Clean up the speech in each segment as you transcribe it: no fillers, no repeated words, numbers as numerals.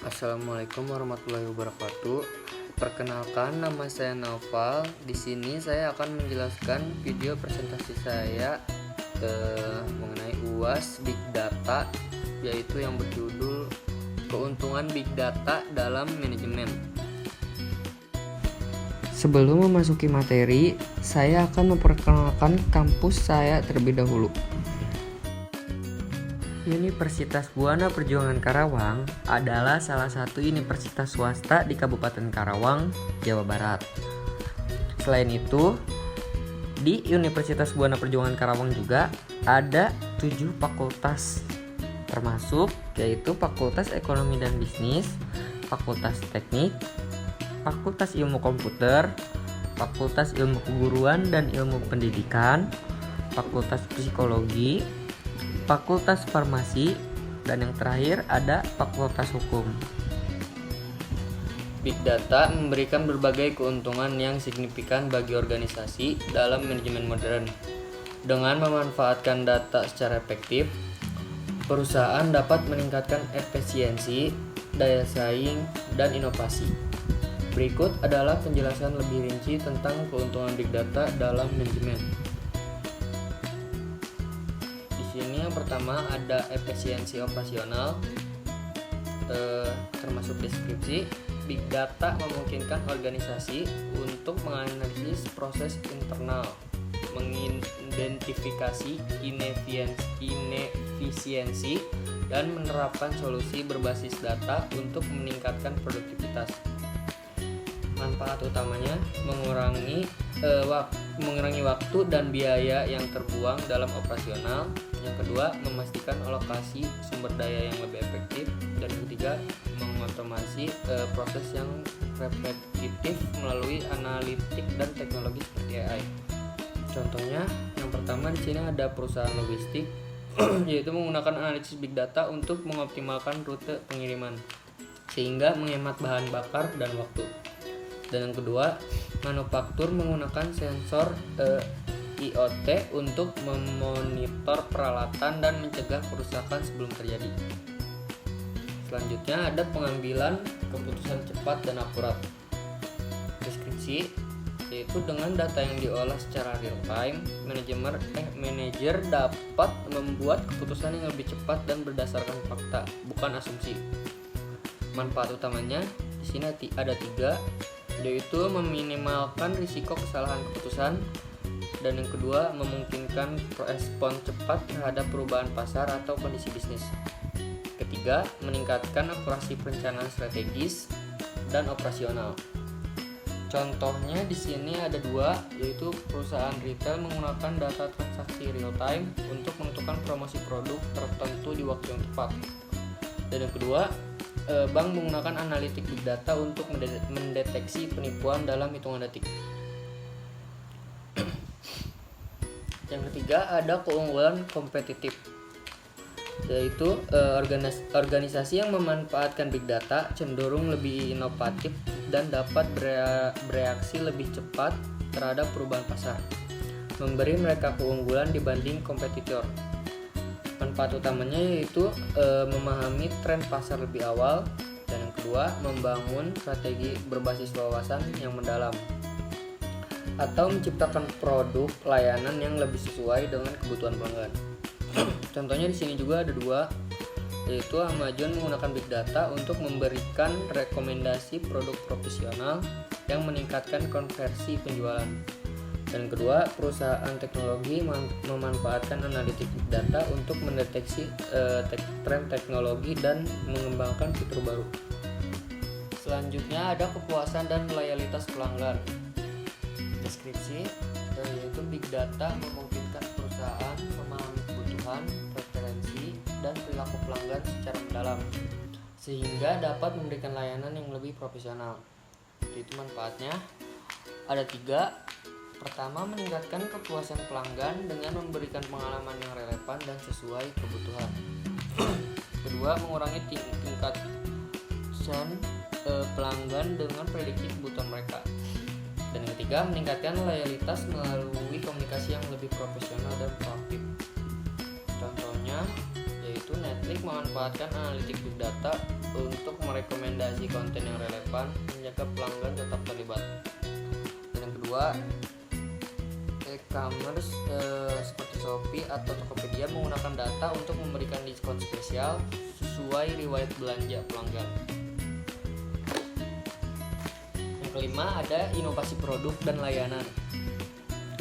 Assalamualaikum warahmatullahi wabarakatuh. Perkenalkan, nama saya Naufal. Di sini saya akan menjelaskan video presentasi saya mengenai UAS Big Data, yaitu yang berjudul Keuntungan Big Data dalam Manajemen. Sebelum memasuki materi, saya akan memperkenalkan kampus saya terlebih dahulu. Universitas Buana Perjuangan Karawang adalah salah satu universitas swasta di Kabupaten Karawang, Jawa Barat. Selain itu, di Universitas Buana Perjuangan Karawang juga ada 7 fakultas, termasuk yaitu Fakultas Ekonomi dan Bisnis, Fakultas Teknik, Fakultas Ilmu Komputer, Fakultas Ilmu Keguruan dan Ilmu Pendidikan, Fakultas Psikologi, Fakultas Farmasi, dan yang terakhir ada Fakultas Hukum. Big Data memberikan berbagai keuntungan yang signifikan bagi organisasi dalam manajemen modern. Dengan memanfaatkan data secara efektif, perusahaan dapat meningkatkan efisiensi, daya saing, dan inovasi. Berikut adalah penjelasan lebih rinci tentang keuntungan Big Data dalam manajemen. Ini yang pertama ada efisiensi operasional, termasuk deskripsi. Big Data memungkinkan organisasi untuk menganalisis proses internal, mengidentifikasi inefisiensi, dan menerapkan solusi berbasis data untuk meningkatkan produktivitas. Manfaat utamanya mengurangi waktu dan biaya yang terbuang dalam operasional. Yang kedua, memastikan alokasi sumber daya yang lebih efektif. Dan ketiga, mengotomasi proses yang repetitif melalui analitik dan teknologi seperti AI. Contohnya, yang pertama di sini ada perusahaan logistik yaitu menggunakan analisis big data untuk mengoptimalkan rute pengiriman sehingga menghemat bahan bakar dan waktu. Dan yang kedua, manufaktur menggunakan sensor IoT untuk memonitor peralatan dan mencegah kerusakan sebelum terjadi. Selanjutnya ada pengambilan keputusan cepat dan akurat. Deskripsi, yaitu dengan data yang diolah secara real time, manajer dapat membuat keputusan yang lebih cepat dan berdasarkan fakta, bukan asumsi. Manfaat utamanya di sini ada 3, yaitu meminimalkan risiko kesalahan keputusan, dan yang kedua memungkinkan respon cepat terhadap perubahan pasar atau kondisi bisnis. Ketiga, meningkatkan akurasi perencanaan strategis dan operasional. Contohnya di sini ada 2, yaitu perusahaan retail menggunakan data transaksi real time untuk menentukan promosi produk tertentu di waktu yang tepat. Dan yang kedua, bank menggunakan analitik big data untuk mendeteksi penipuan dalam hitungan detik. Yang ketiga ada keunggulan kompetitif, yaitu organisasi yang memanfaatkan big data cenderung lebih inovatif dan dapat bereaksi lebih cepat terhadap perubahan pasar, memberi mereka keunggulan dibanding kompetitor. Manfaat utamanya yaitu memahami tren pasar lebih awal, dan yang kedua membangun strategi berbasis wawasan yang mendalam atau menciptakan produk layanan yang lebih sesuai dengan kebutuhan pelanggan. Contohnya di sini juga ada 2, yaitu Amazon menggunakan big data untuk memberikan rekomendasi produk profesional yang meningkatkan konversi penjualan. Dan kedua, perusahaan teknologi memanfaatkan analitik big data untuk mendeteksi tren teknologi dan mengembangkan fitur baru. Selanjutnya ada kepuasan dan loyalitas pelanggan. Deskripsi, yaitu big data memungkinkan perusahaan memahami kebutuhan, preferensi, dan perilaku pelanggan secara mendalam sehingga dapat memberikan layanan yang lebih profesional. Itu manfaatnya ada 3. Pertama, meningkatkan kepuasan pelanggan dengan memberikan pengalaman yang relevan dan sesuai kebutuhan. Kedua, mengurangi tingkat pelanggan dengan prediksi kebutuhan mereka. Dan yang ketiga, meningkatkan loyalitas melalui komunikasi yang lebih profesional dan proaktif. Contohnya yaitu yaitu Netflix memanfaatkan analitik big data untuk merekomendasi konten yang relevan, menjaga pelanggan tetap terlibat. Dan yang kedua, e-commerce seperti Shopee atau Tokopedia menggunakan data untuk memberikan diskon spesial sesuai riwayat belanja pelanggan. Yang kelima, ada inovasi produk dan layanan.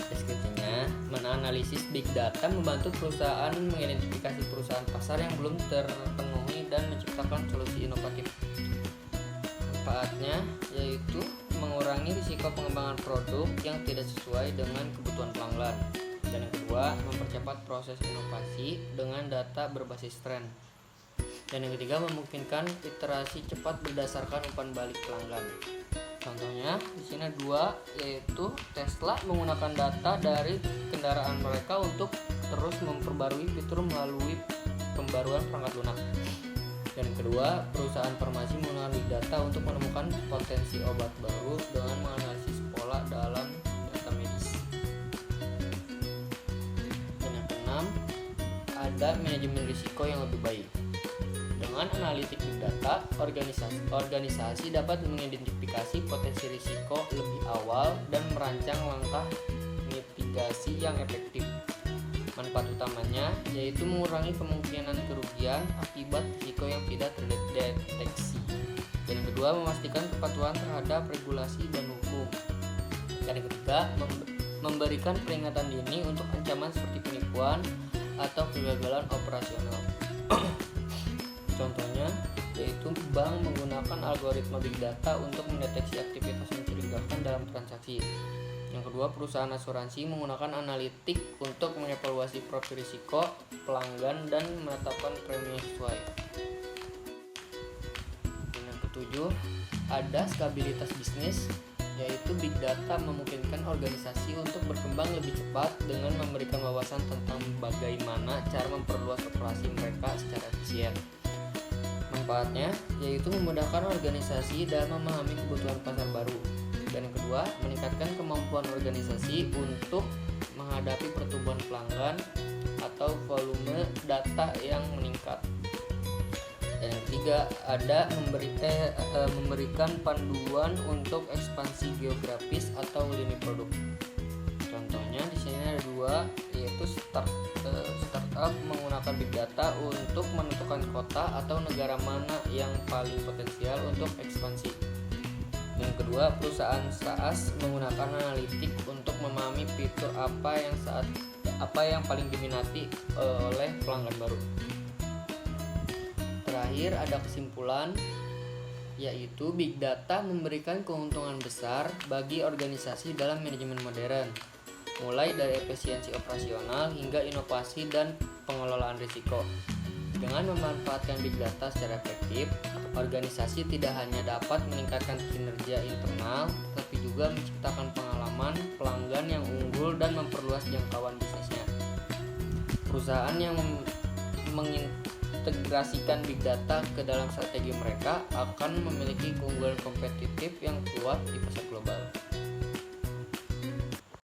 Deskripsinya, menganalisis big data membantu perusahaan mengidentifikasi perusahaan pasar yang belum terpenuhi dan menciptakan solusi inovatif. Manfaatnya yaitu mengurangi risiko pengembangan produk yang tidak sesuai dengan kebutuhan pelanggan. Dan yang kedua, mempercepat proses inovasi dengan data berbasis tren. Dan yang ketiga, memungkinkan iterasi cepat berdasarkan umpan balik pelanggan. Contohnya di sini ada dua, yaitu Tesla menggunakan data dari kendaraan mereka untuk terus memperbarui fitur melalui pembaruan perangkat lunak. Dan yang kedua, perusahaan farmasi menggunakan big data untuk menemukan potensi obat baru dengan menganalisis pola dalam data medis. Dan yang keenam, ada manajemen risiko yang lebih baik. Dengan analitik big data, organisasi dapat mengidentifikasi potensi risiko lebih awal dan merancang langkah mitigasi yang efektif. Manfaat utamanya yaitu mengurangi kemungkinan kerugian akibat risiko yang tidak terdeteksi. Dan yang kedua, memastikan kepatuhan terhadap regulasi dan hukum. Dan yang ketiga, memberikan peringatan dini untuk ancaman seperti penipuan atau kegagalan operasional. Contohnya yaitu bank menggunakan algoritma big data untuk mendeteksi aktivitas mencurigakan dalam transaksi. Yang kedua, perusahaan asuransi menggunakan analitik untuk mengevaluasi profil risiko pelanggan dan menetapkan premi sesuai. Dan yang ketujuh, ada stabilitas bisnis, yaitu big data memungkinkan organisasi untuk berkembang lebih cepat dengan memberikan wawasan tentang bagaimana cara memperluas operasi mereka secara efisien. Manfaatnya yaitu memudahkan organisasi dalam memahami kebutuhan pasar baru. Dan yang kedua, meningkatkan kemampuan organisasi untuk menghadapi pertumbuhan pelanggan atau volume data yang meningkat. Dan yang ketiga, ada memberikan panduan untuk ekspansi geografis atau lini produk. Contohnya di sini ada dua, yaitu startup menggunakan big data untuk menentukan kota atau negara mana yang paling potensial untuk ekspansi. Yang kedua, perusahaan SaaS menggunakan analitik untuk memahami fitur apa yang paling diminati oleh pelanggan baru. Terakhir, ada kesimpulan, yaitu big data memberikan keuntungan besar bagi organisasi dalam manajemen modern, mulai dari efisiensi operasional hingga inovasi dan pengelolaan risiko. Dengan memanfaatkan big data secara efektif, organisasi tidak hanya dapat meningkatkan kinerja internal, tapi juga menciptakan pengalaman pelanggan yang unggul dan memperluas jangkauan bisnisnya. Perusahaan yang mengintegrasikan big data ke dalam strategi mereka akan memiliki keunggulan kompetitif yang kuat di pasar global.